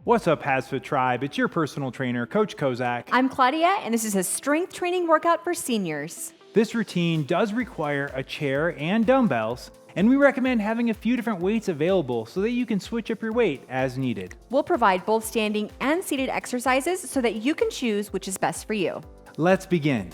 What's up, HASfit Tribe? It's your personal trainer, Coach Kozak. I'm Claudia, and this is a strength training workout for seniors. This routine does require a chair and dumbbells, and we recommend having a few different weights available so that you can switch up your weight as needed. We'll provide both standing and seated exercises so that you can choose which is best for you. Let's begin.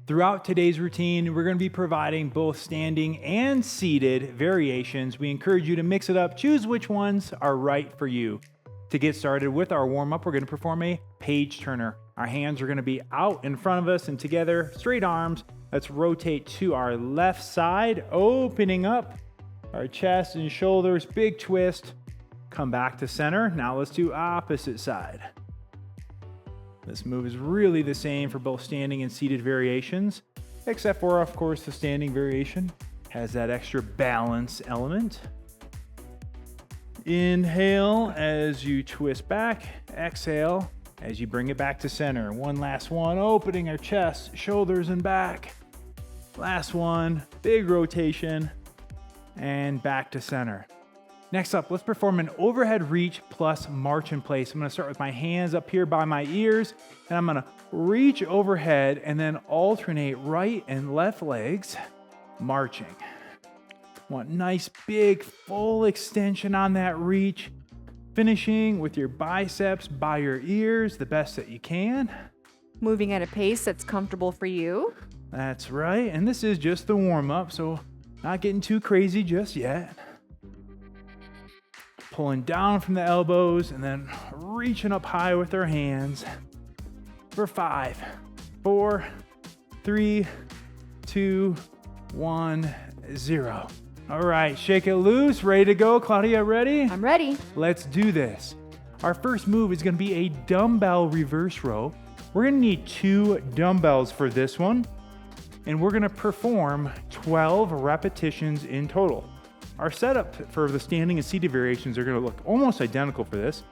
Throughout today's routine, we're going to be providing both standing and seated variations. We encourage you to mix it up, choose which ones are right for you. To get started with our warm-up, we're going to perform a page turner. Our hands are going to be out in front of us and together, straight arms. Let's rotate to our left side, opening up our chest and shoulders, big twist. Come back to center. Now let's do opposite side. This move is really the same for both standing and seated variations, except for, of course, the standing variation has that extra balance element. Inhale as you twist back, exhale as you bring it back to center. One last one, opening our chest, shoulders, and back. Last one, big rotation, and back to center. Next up, let's perform an overhead reach plus march in place. I'm gonna start with my hands up here by my ears, and I'm gonna reach overhead and then alternate right and left legs, marching. Want nice, big, full extension on that reach, finishing with your biceps by your ears, the best that you can. Moving at a pace that's comfortable for you. That's right, and this is just the warm-up, so not getting too crazy just yet. Pulling down from the elbows and then reaching up high with our hands for 5, 4, 3, 2, 1, 0. All right, shake it loose, ready to go. Claudia, ready? I'm ready. Let's do this. Our first move is gonna be a dumbbell reverse row. We're gonna need 2 dumbbells for this one, and we're gonna perform 12 repetitions in total. Our setup for the standing and seated variations are going to look almost identical for this.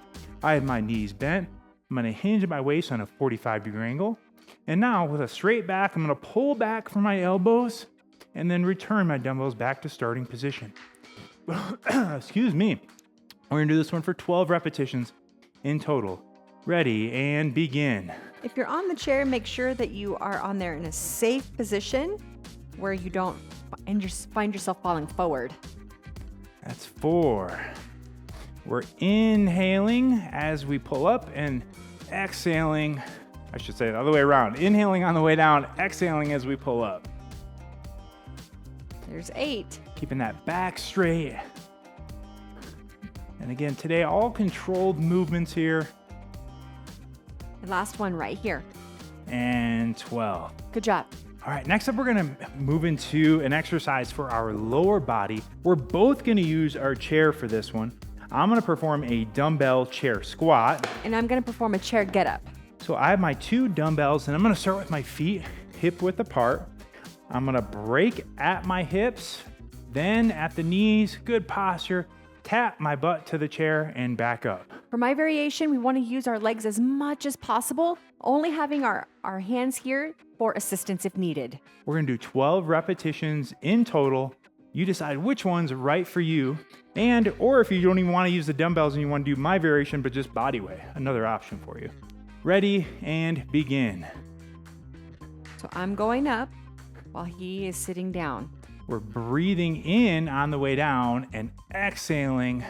I have my knees bent. I'm going to hinge at my waist on a 45-degree angle. And now with a straight back, I'm going to pull back from my elbows and then return my dumbbells back to starting position. Excuse me. We're going to do this one for 12 repetitions in total. Ready and begin. If you're on the chair, make sure that you are on there in a safe position where you don't find yourself falling forward. That's 4. We're inhaling as we pull up and exhaling. I should say it the other way around. Inhaling on the way down, exhaling as we pull up. There's 8. Keeping that back straight. And again, today, all controlled movements here. The last one right here. And 12. Good job. All right, next up, we're gonna move into an exercise for our lower body. We're both gonna use our chair for this one. I'm gonna perform a dumbbell chair squat. And I'm gonna perform a chair get up. So I have my 2 dumbbells, and I'm gonna start with my feet hip width apart. I'm gonna break at my hips, then at the knees, good posture, tap my butt to the chair and back up. For my variation, we wanna use our legs as much as possible, only having our hands here for assistance if needed. We're gonna do 12 repetitions in total. You decide which one's right for you, or if you don't even wanna use the dumbbells and you wanna do my variation, but just body weight, another option for you. Ready and begin. So I'm going up while he is sitting down. We're breathing in on the way down and exhaling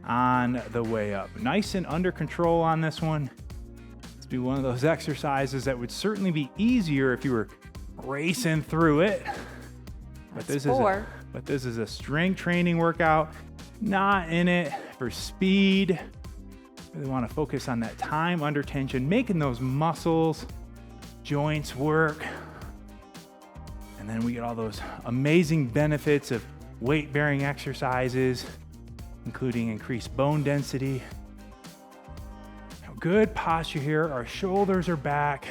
on the way up. Nice and under control on this one. Do one of those exercises that would certainly be easier if you were racing through it. But That's 4. this is a strength training workout, not in it for speed. Really want to focus on that time under tension, making those muscles, joints work. And then we get all those amazing benefits of weight-bearing exercises, including increased bone density. Now, good posture here. Our shoulders are back.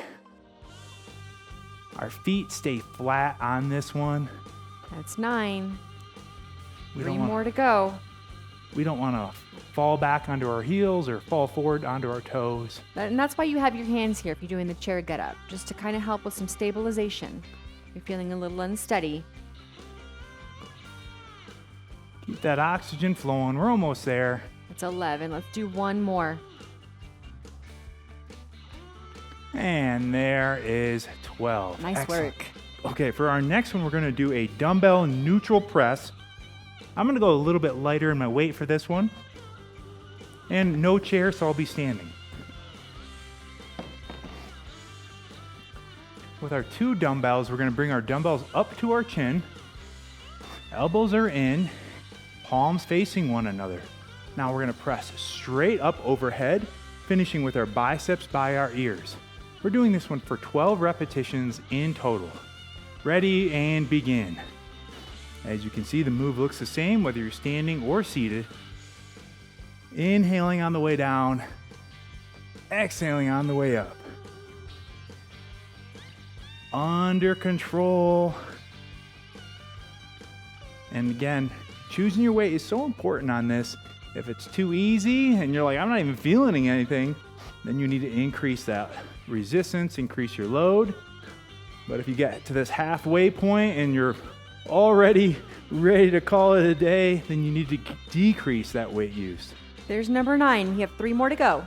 Our feet stay flat on this one. That's 9. We 3 don't more to go. We don't want to fall back onto our heels or fall forward onto our toes. And that's why you have your hands here if you're doing the chair get up, just to kind of help with some stabilization. If you're feeling a little unsteady. Keep that oxygen flowing. We're almost there. It's 11. Let's do one more. And there is 12. Nice Excellent. work. Okay, for our next one, we're going to do a dumbbell neutral press. I'm going to go a little bit lighter in my weight for this one. And no chair, so I'll be standing. With our 2 dumbbells, we're going to bring our dumbbells up to our chin. Elbows are in, palms facing one another. Now we're going to press straight up overhead, finishing with our biceps by our ears. We're doing this one for 12 repetitions in total. Ready and begin. As you can see, the move looks the same whether you're standing or seated. Inhaling on the way down, exhaling on the way up. Under control. And again, choosing your weight is so important on this. If it's too easy and you're like, I'm not even feeling anything, then you need to increase that resistance, increase your load. But if you get to this halfway point and you're already ready to call it a day, then you need to decrease that weight use. There's number 9. We have 3 more to go.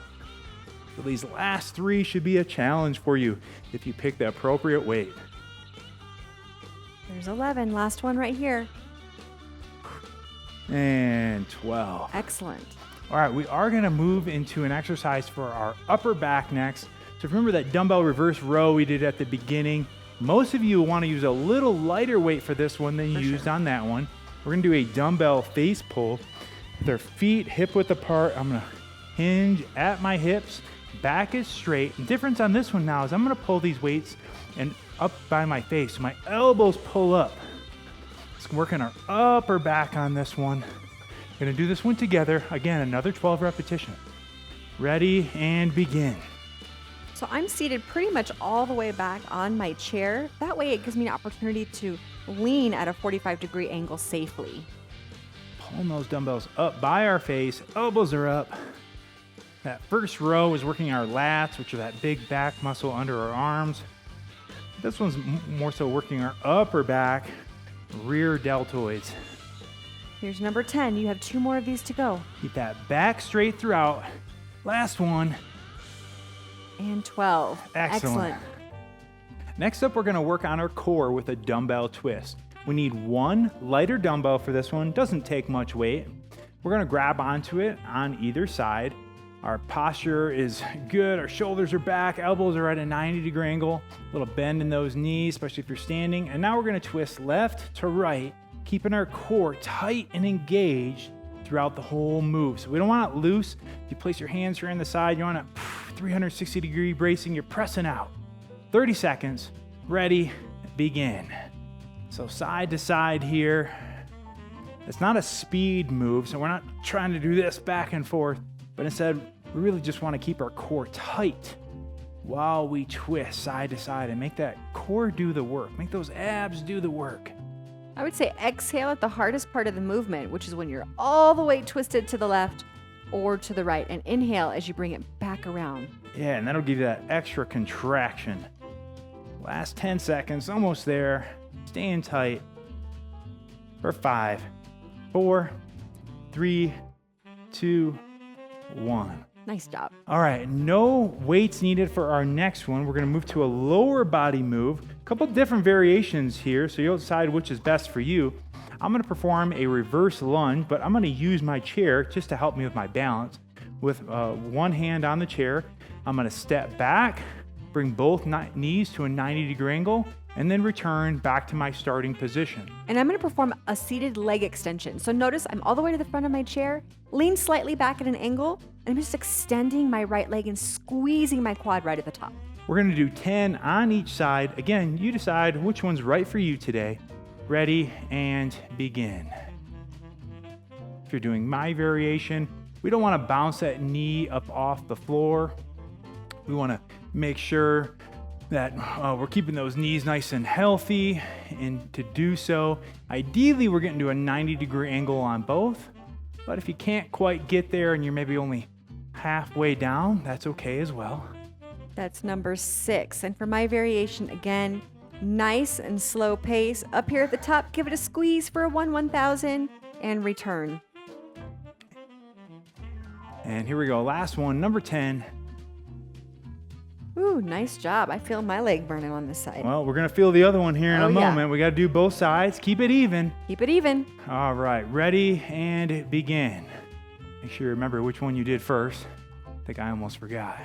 So these last 3 should be a challenge for you if you pick the appropriate weight. There's 11. Last one right here. And 12. Excellent. All right, we are gonna move into an exercise for our upper back next. So remember that dumbbell reverse row we did at the beginning? Most of you wanna use a little lighter weight for this one than you used on that one. We're gonna do a dumbbell face pull with our feet hip width apart. I'm gonna hinge at my hips, back is straight. The difference on this one now is I'm gonna pull these weights and up by my face. So my elbows pull up. Let's work on our upper back on this one. Gonna do this one together. Again, another 12 repetitions. Ready and begin. So I'm seated pretty much all the way back on my chair. That way it gives me an opportunity to lean at a 45-degree angle safely. Pulling those dumbbells up by our face, elbows are up. That first row is working our lats, which are that big back muscle under our arms. This one's more so working our upper back, rear deltoids. Here's number 10. You have 2 more of these to go. Keep that back straight throughout. Last one. And 12. Excellent. Next up, we're gonna work on our core with a dumbbell twist. We need 1 lighter dumbbell for this one. Doesn't take much weight. We're gonna grab onto it on either side. Our posture is good. Our shoulders are back. Elbows are at a 90-degree angle. A little bend in those knees, especially if you're standing. And now we're gonna twist left to right, keeping our core tight and engaged throughout the whole move. So we don't want it loose. You place your hands here on the side. You want it 360-degree bracing. You're pressing out. 30 seconds. Ready, begin. So side to side here. It's not a speed move, so we're not trying to do this back and forth, but instead, we really just want to keep our core tight while we twist side to side and make that core do the work. Make those abs do the work. I would say exhale at the hardest part of the movement, which is when you're all the way twisted to the left or to the right, and inhale as you bring it back around. Yeah, and that'll give you that extra contraction. Last 10 seconds, almost there. Staying tight. For 5, 4, 3, 2, 1. Nice job. All right, no weights needed for our next one. We're gonna move to a lower body move. A couple different variations here, so you'll decide which is best for you. I'm gonna perform a reverse lunge, but I'm gonna use my chair just to help me with my balance. with one hand on the chair. I'm gonna step back, bring both knees to a 90-degree angle, and then return back to my starting position. And I'm going to perform a seated leg extension. So notice I'm all the way to the front of my chair, lean slightly back at an angle, and I'm just extending my right leg and squeezing my quad right at the top. We're gonna do 10 on each side. Again, you decide which one's right for you today. Ready, and begin. If you're doing my variation, we don't wanna bounce that knee up off the floor. We wanna make sure that we're keeping those knees nice and healthy, and to do so, ideally we're getting to a 90-degree angle on both, but if you can't quite get there and you're maybe only halfway down, that's okay as well. That's number 6. And for my variation, again, nice and slow pace. Up here at the top, give it a squeeze for a 1/1000 and return. And here we go, last one, number 10. Ooh, nice job. I feel my leg burning on this side. Well, we're gonna feel the other one here in a moment. We gotta do both sides, keep it even. Keep it even. All right, ready, and begin. Make sure you remember which one you did first. I think I almost forgot.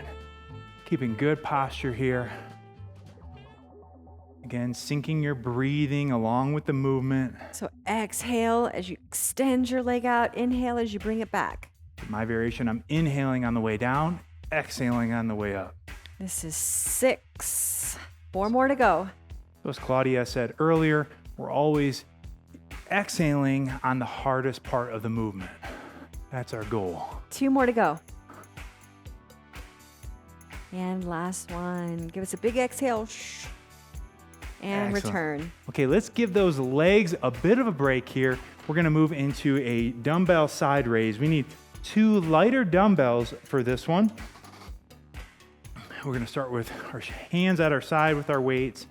Keeping good posture here. Again, syncing your breathing along with the movement. So exhale as you extend your leg out. Inhale as you bring it back. My variation, I'm inhaling on the way down, exhaling on the way up. This is 6. 4 more to go. So as Claudia said earlier, we're always exhaling on the hardest part of the movement. That's our goal. 2 more to go. And last one. Give us a big exhale. Shh. And Excellent. return. Okay, let's give those legs a bit of a break here. We're gonna move into a dumbbell side raise. We need 2 lighter dumbbells for this one. We're gonna start with our hands at our side with our weights.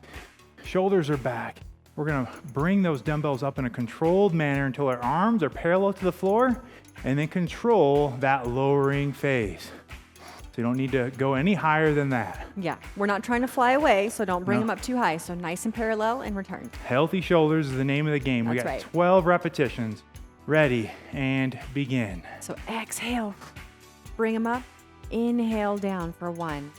Shoulders are back. We're gonna bring those dumbbells up in a controlled manner until our arms are parallel to the floor, and then control that lowering phase. So you don't need to go any higher than that. Yeah, we're not trying to fly away, so don't bring them up too high. So nice and parallel and return. Healthy shoulders is the name of the game. We That's got right. 12 repetitions. Ready, and begin. So exhale, bring them up, inhale down for 1.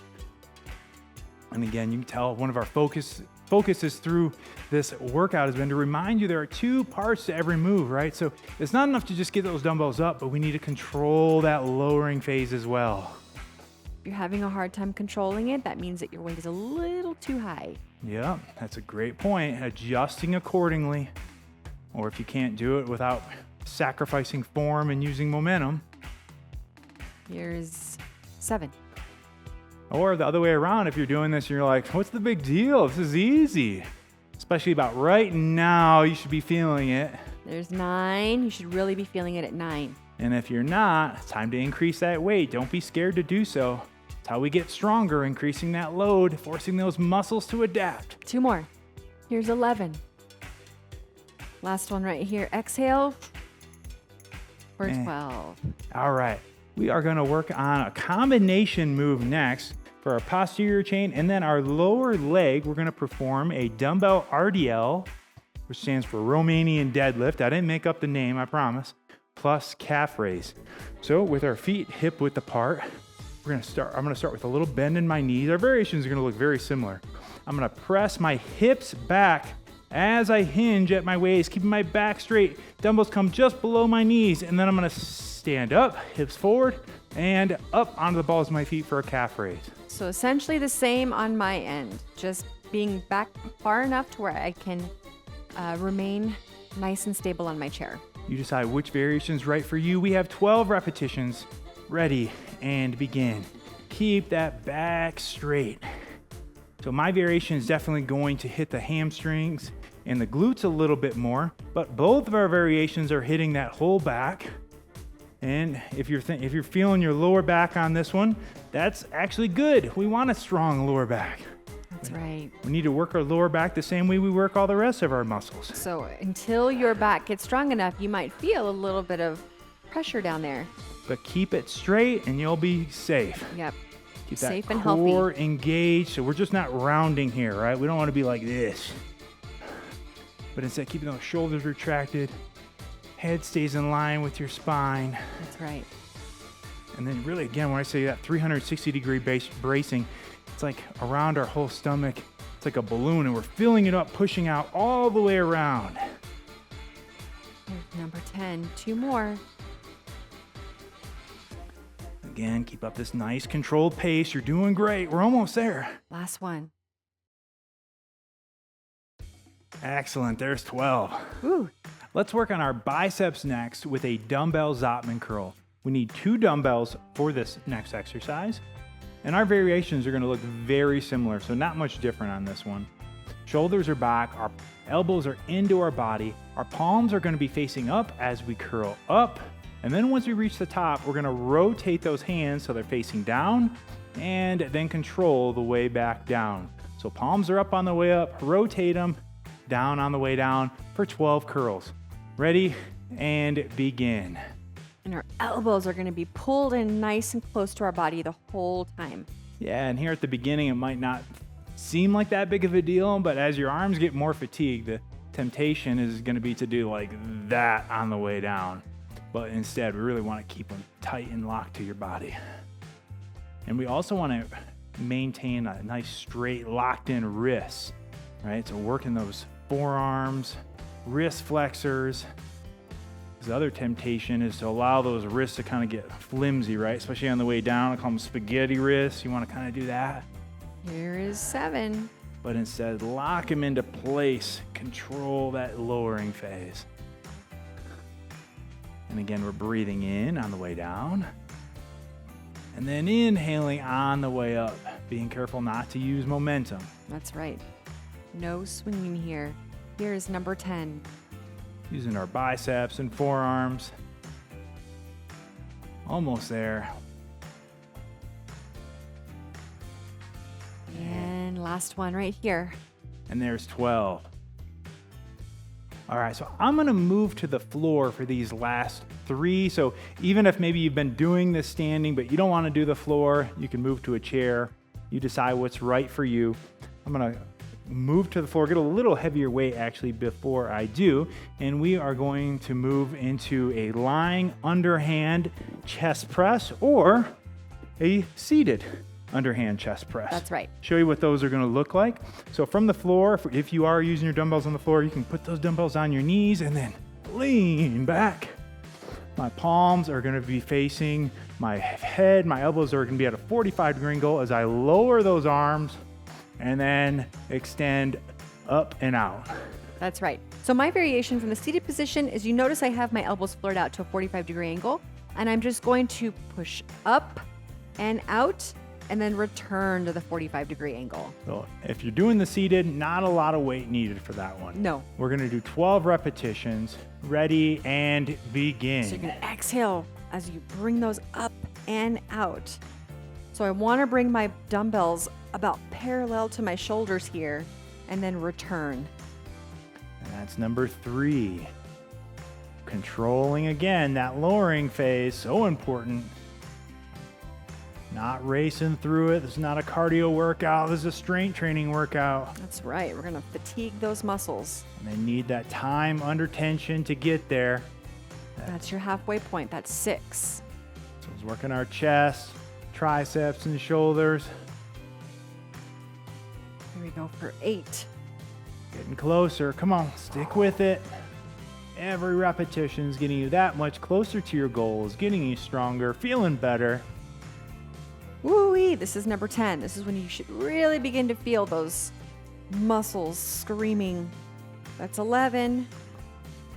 And again, you can tell one of our focuses through this workout has been to remind you there are 2 parts to every move, right? So it's not enough to just get those dumbbells up, but we need to control that lowering phase as well. If you're having a hard time controlling it, that means that your weight is a little too high. Yeah, that's a great point. Adjusting accordingly. Or if you can't do it without sacrificing form and using momentum. Here's 7. Or the other way around, if you're doing this and you're like, what's the big deal? This is easy. Especially about right now, you should be feeling it. There's 9. You should really be feeling it at 9. And if you're not, it's time to increase that weight. Don't be scared to do so. It's how we get stronger, increasing that load, forcing those muscles to adapt. 2 more. Here's 11. Last one right here. Exhale for 12. All right. We are going to work on a combination move next for our posterior chain, and then our lower leg. We're going to perform a dumbbell RDL, which stands for Romanian deadlift. I didn't make up the name, I promise. Plus calf raise. So with our feet hip width apart, I'm going to start with a little bend in my knees. Our variations are going to look very similar. I'm going to press my hips back as I hinge at my waist, keeping my back straight. Dumbbells come just below my knees, and then I'm going to stand up, hips forward, and up onto the balls of my feet for a calf raise. So essentially the same on my end, just being back far enough to where I can remain nice and stable on my chair. You decide which variation is right for you. We have 12 repetitions. Ready, and begin. Keep that back straight. So my variation is definitely going to hit the hamstrings and the glutes a little bit more, but both of our variations are hitting that whole back. And if you're feeling your lower back on this one, that's actually good. We want a strong lower back. That's right. We need to work our lower back the same way we work all the rest of our muscles. So until your back gets strong enough, you might feel a little bit of pressure down there. But keep it straight and you'll be safe. Yep. Keep Safe that and core healthy. engaged. So we're just not rounding here, right? We don't want to be like this. But instead, keeping those shoulders retracted. Head stays in line with your spine. That's right. And then really, again, when I say that 360-degree bracing, it's like around our whole stomach. It's like a balloon, and we're filling it up, pushing out all the way around. Here's number 10. 2 more. Again, keep up this nice controlled pace. You're doing great. We're almost there. Last one. Excellent. There's 12. Ooh. Let's work on our biceps next with a dumbbell Zottman curl. We need 2 dumbbells for this next exercise, and our variations are going to look very similar, so not much different on this one. Shoulders are back, our elbows are into our body, our palms are going to be facing up as we curl up, and then once we reach the top, we're going to rotate those hands so they're facing down, and then control the way back down. So palms are up on the way up, rotate them, down on the way down for 12 curls. Ready and begin. And our elbows are going to be pulled in nice and close to our body the whole time. Yeah, and here at the beginning, it might not seem like that big of a deal, but as your arms get more fatigued, the temptation is going to be to do like that on the way down. But instead, we really want to keep them tight and locked to your body. And we also want to maintain a nice straight locked in wrist, right? So working those forearms, wrist flexors. The other temptation is to allow those wrists to kind of get flimsy, right? Especially on the way down. I call them spaghetti wrists. You want to kind of do that. Here is 7. But instead, lock them into place. Control that lowering phase. And again, we're breathing in on the way down. And then inhaling on the way up. Being careful not to use momentum. That's right. No swinging here. Here is number 10. Using our biceps and forearms. Almost there. And last one right here. And there's 12. All right, so I'm gonna move to the floor for these last 3. So even if maybe you've been doing this standing, but you don't wanna do the floor, you can move to a chair. You decide what's right for you. I'm gonna move to the floor, get a little heavier weight actually before I do, and we are going to move into a lying underhand chest press or a seated underhand chest press. That's right. Show you what those are going to look like. So from the floor, if you are using your dumbbells on the floor, you can put those dumbbells on your knees and then lean back. My palms are going to be facing my head. My elbows are going to be at a 45-degree angle as I lower those arms and then extend up and out. That's right. So my variation from the seated position is you notice I have my elbows flared out to a 45-degree angle, and I'm just going to push up and out and then return to the 45-degree angle. So if you're doing the seated, not a lot of weight needed for that one. No. We're going to do 12 repetitions. Ready and begin. So you're going to exhale as you bring those up and out. So I want to bring my dumbbells about parallel to my shoulders here and then return. And that's number 3. Controlling again that lowering phase, so important. Not racing through it. This is not a cardio workout. This is a strength training workout. That's right. We're going to fatigue those muscles. And they need that time under tension to get there. That's your halfway point. That's 6. So it's working our chest, triceps, and shoulders. Here we go for 8. Getting closer. Come on, stick with it. Every repetition is getting you that much closer to your goals, getting you stronger, feeling better. Woo-wee, this is number 10. This is when you should really begin to feel those muscles screaming. That's 11.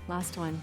Last one.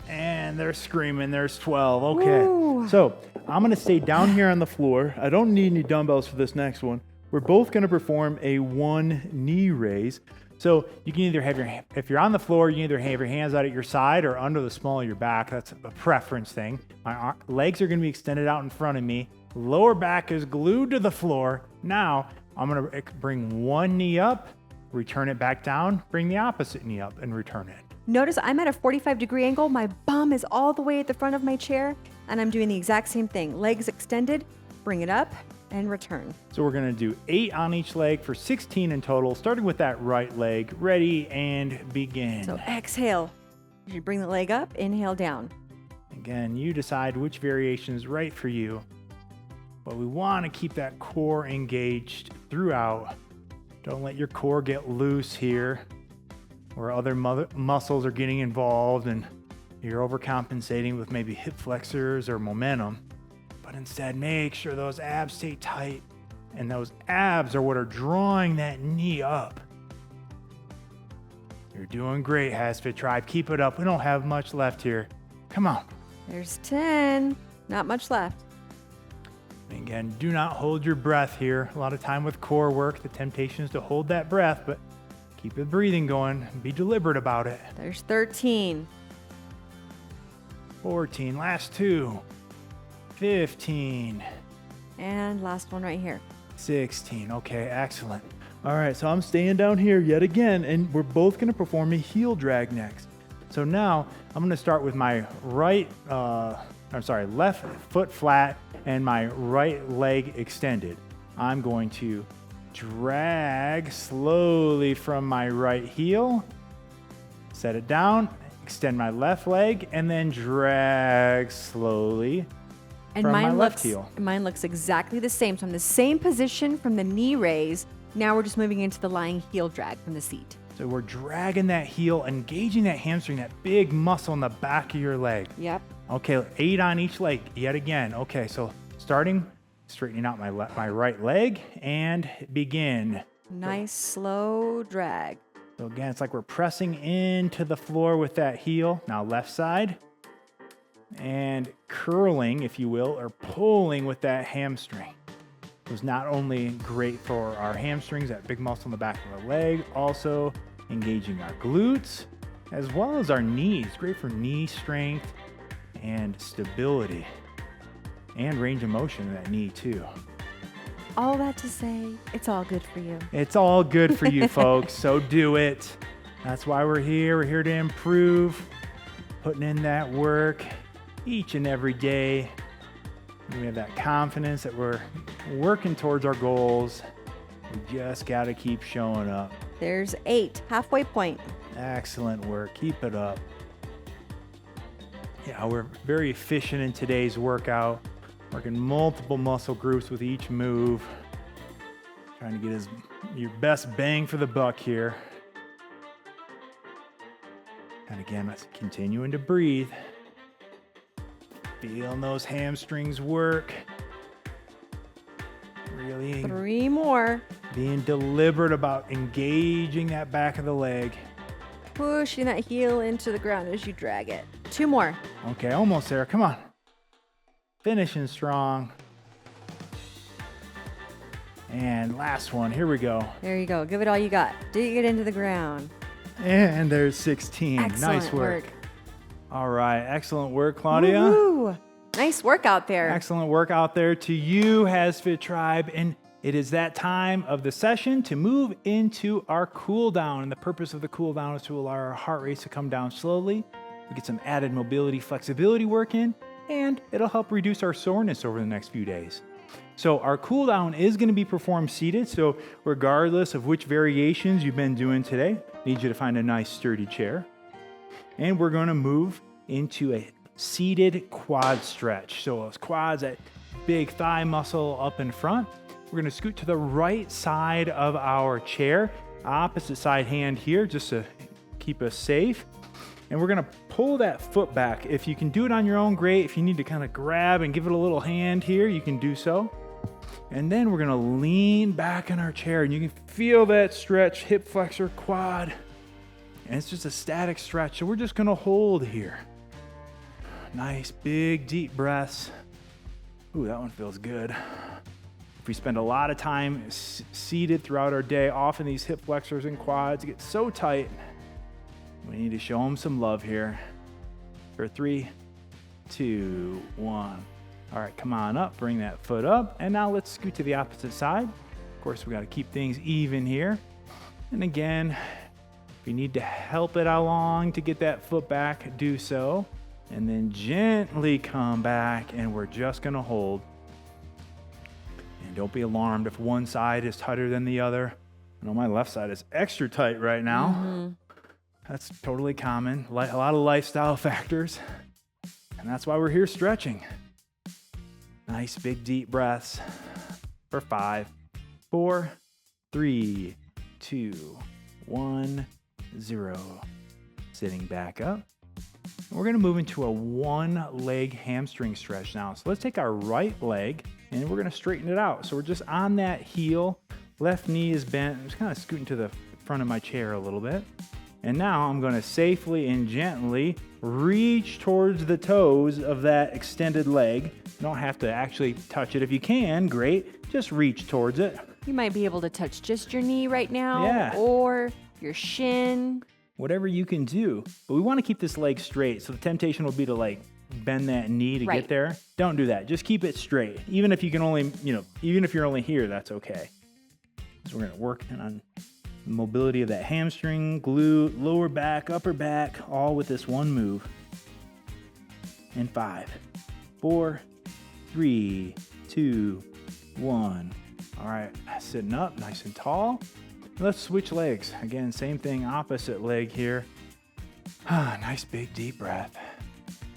And they're screaming, there's 12. Okay. Woo. So I'm gonna stay down here on the floor. I don't need any dumbbells for this next one. We're both gonna perform a 1 knee raise. So you can either have if you're on the floor, you can either have your hands out at your side or under the small of your back. That's a preference thing. My legs are gonna be extended out in front of me. Lower back is glued to the floor. Now, I'm gonna bring one knee up, return it back down, bring the opposite knee up and return it. Notice I'm at a 45-degree angle. My bum is all the way at the front of my chair, and I'm doing the exact same thing. Legs extended, bring it up, and return. So we're gonna do 8 on each leg for 16 in total, starting with that right leg. Ready and begin. So exhale. You bring the leg up, inhale down. Again, you decide which variation is right for you, but we want to keep that core engaged throughout. Don't let your core get loose here, where other muscles are getting involved and you're overcompensating with maybe hip flexors or momentum. But instead, make sure those abs stay tight, and those abs are what are drawing that knee up. You're doing great, HASfit Tribe. Keep it up. We don't have much left here. Come on. There's 10. Not much left. Again, do not hold your breath here. A lot of time with core work, the temptation is to hold that breath, but keep the breathing going. Be deliberate about it. There's 13. 14, last 2. 15. And last one right here. 16. Okay, excellent. All right, so I'm staying down here yet again, and we're both going to perform a heel drag next. So now I'm going to start with my left foot flat and my right leg extended. I'm going to drag slowly from my right heel, set it down, extend my left leg, and then drag slowly from my left heel. Mine looks exactly the same. So I'm in the same position from the knee raise. Now we're just moving into the lying heel drag from the seat. So we're dragging that heel, engaging that hamstring, that big muscle in the back of your leg. Yep. Okay, 8 on each leg yet again. Okay, so starting, straightening out my right leg and begin. Nice slow drag. So again, it's like we're pressing into the floor with that heel. Now left side and curling, if you will, or pulling with that hamstring. It was not only great for our hamstrings, that big muscle in the back of our leg, also engaging our glutes, as well as our knees. Great for knee strength and stability and range of motion in that knee too. All that to say, it's all good for you. It's all good for you folks, so do it. That's why we're here. We're here to improve, putting in that work each and every day. We have that confidence that we're working towards our goals. We just got to keep showing up. There's 8, halfway point. Excellent work. Keep it up. Yeah, we're very efficient in today's workout, working multiple muscle groups with each move. Trying to get your best bang for the buck here. And again, let's continuing to breathe. Feeling those hamstrings work. Really 3 more. being deliberate about engaging that back of the leg. Pushing that heel into the ground as you drag it. 2 more. Okay, almost there. Come on. Finishing strong. And last one. Here we go. There you go. Give it all you got. Dig it into the ground. And there's 16. Excellent Nice work. All right. Excellent work, Claudia. Woo-hoo. Nice work out there. Excellent work out there to you, HASfit Tribe. And it is that time of the session to move into our cool down. And the purpose of the cool down is to allow our heart rates to come down slowly. We get some added mobility, flexibility work in, and it'll help reduce our soreness over the next few days. So our cool down is going to be performed seated. So regardless of which variations you've been doing today, I need you to find a nice sturdy chair. And we're going to move into a seated quad stretch. So those quads, that big thigh muscle up in front. We're going to scoot to the right side of our chair, opposite side hand here, just to keep us safe. And we're going to pull that foot back. If you can do it on your own, great. If you need to kind of grab and give it a little hand here, you can do so. And then we're going to lean back in our chair, and you can feel that stretch, hip flexor, quad. And it's just a static stretch, so we're just going to hold here. Nice, big, deep breaths. Ooh, that one feels good. If we spend a lot of time seated throughout our day, often these hip flexors and quads get so tight. We need to show them some love here. For 3, 2, 1. All right, come on up, bring that foot up. And now let's scoot to the opposite side. Of course, we got to keep things even here. And again, if you need to help it along to get that foot back, do so. And then gently come back, and we're just going to hold. And don't be alarmed if one side is tighter than the other. I know my left side is extra tight right now. That's totally common. A lot of lifestyle factors. And that's why we're here stretching. Nice big deep breaths for 5, 4, 3, 2, 1, 0. Sitting back up. We're going to move into a one-leg hamstring stretch now. So let's take our right leg and we're going to straighten it out. So we're just on that heel. Left knee is bent. I'm just kind of scooting to the front of my chair a little bit. And now I'm going to safely and gently reach towards the toes of that extended leg. You don't have to actually touch it. If you can, great. Just reach towards it. You might be able to touch just your knee right now, Yeah. or your shin. Whatever you can do. But we want to keep this leg straight. So the temptation will be to like bend that knee to get there. Don't do that. Just keep it straight. Even if you can only, even if you're only here, that's okay. So we're going to work on the mobility of that hamstring, glute, lower back, upper back, all with this one move. And 5, 4, 3, 2, 1. All right, sitting up nice and tall. Let's switch legs. Again, same thing, opposite leg here. Nice big deep breath.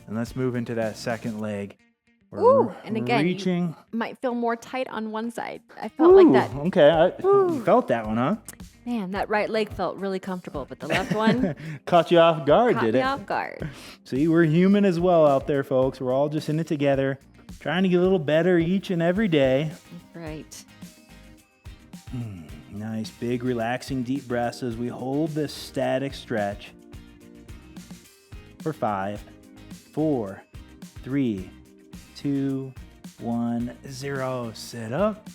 And let's move into that second leg. Ooh, and again, reaching. You might feel more tight on one side. I felt like that. Okay, you felt that one, huh? Man, that right leg felt really comfortable, but the left one Caught you off guard, caught did me it? off guard. See, we're human as well out there, folks. We're all just in it together, trying to get a little better each and every day. Right. Nice, big, relaxing, deep breaths as we hold this static stretch for 5, 4, 3, 2, 1, 0. Sit up.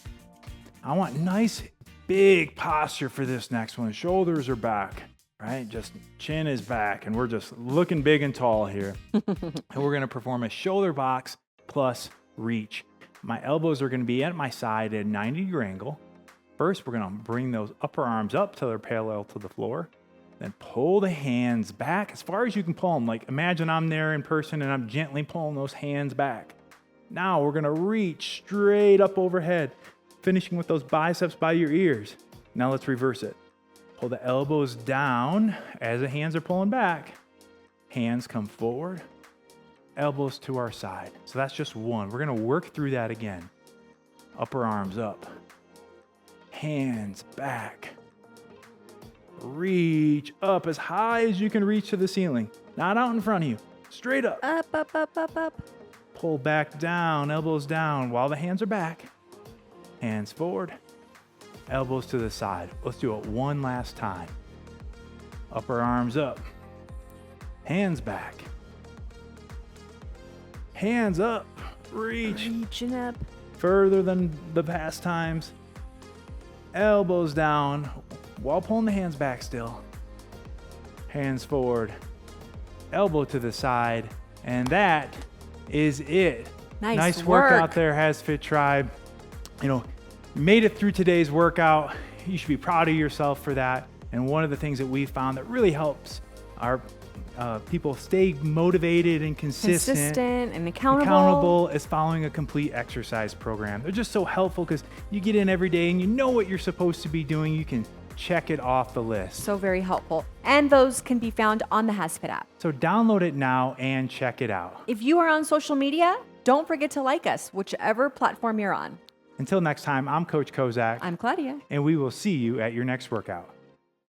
I want nice, big posture for this next one. Shoulders are back, right? Just chin is back, and we're just looking big and tall here. And we're going to perform a shoulder box plus reach. My elbows are going to be at my side at a 90-degree angle. First, we're going to bring those upper arms up till they're parallel to the floor. Then pull the hands back as far as you can pull them. Like imagine I'm there in person and I'm gently pulling those hands back. Now we're going to reach straight up overhead, finishing with those biceps by your ears. Now let's reverse it. Pull the elbows down as the hands are pulling back. Hands come forward, elbows to our side. So that's just one. We're going to work through that again. Upper arms up. Hands back. Reach up as high as you can reach to the ceiling. Not out in front of you. Straight up. Up, up, up, up, up. Pull back down, elbows down while the hands are back. Hands forward. Elbows to the side. Let's do it one last time. Upper arms up. Hands back. Hands up. Reach. Reaching up. Further than the past times. Elbows down while pulling the hands back still. Hands forward. Elbow to the side. And that is it. Nice work out there, HASfit Tribe. Made it through today's workout. You should be proud of yourself for that. And one of the things that we found that really helps our people stay motivated and consistent and accountable is following a complete exercise program. They're just so helpful because you get in every day and you know what you're supposed to be doing. You can check it off the list. So very helpful. And those can be found on the HASfit app. So download it now and check it out. If you are on social media, don't forget to like us, whichever platform you're on. Until next time, I'm Coach Kozak. I'm Claudia. And we will see you at your next workout.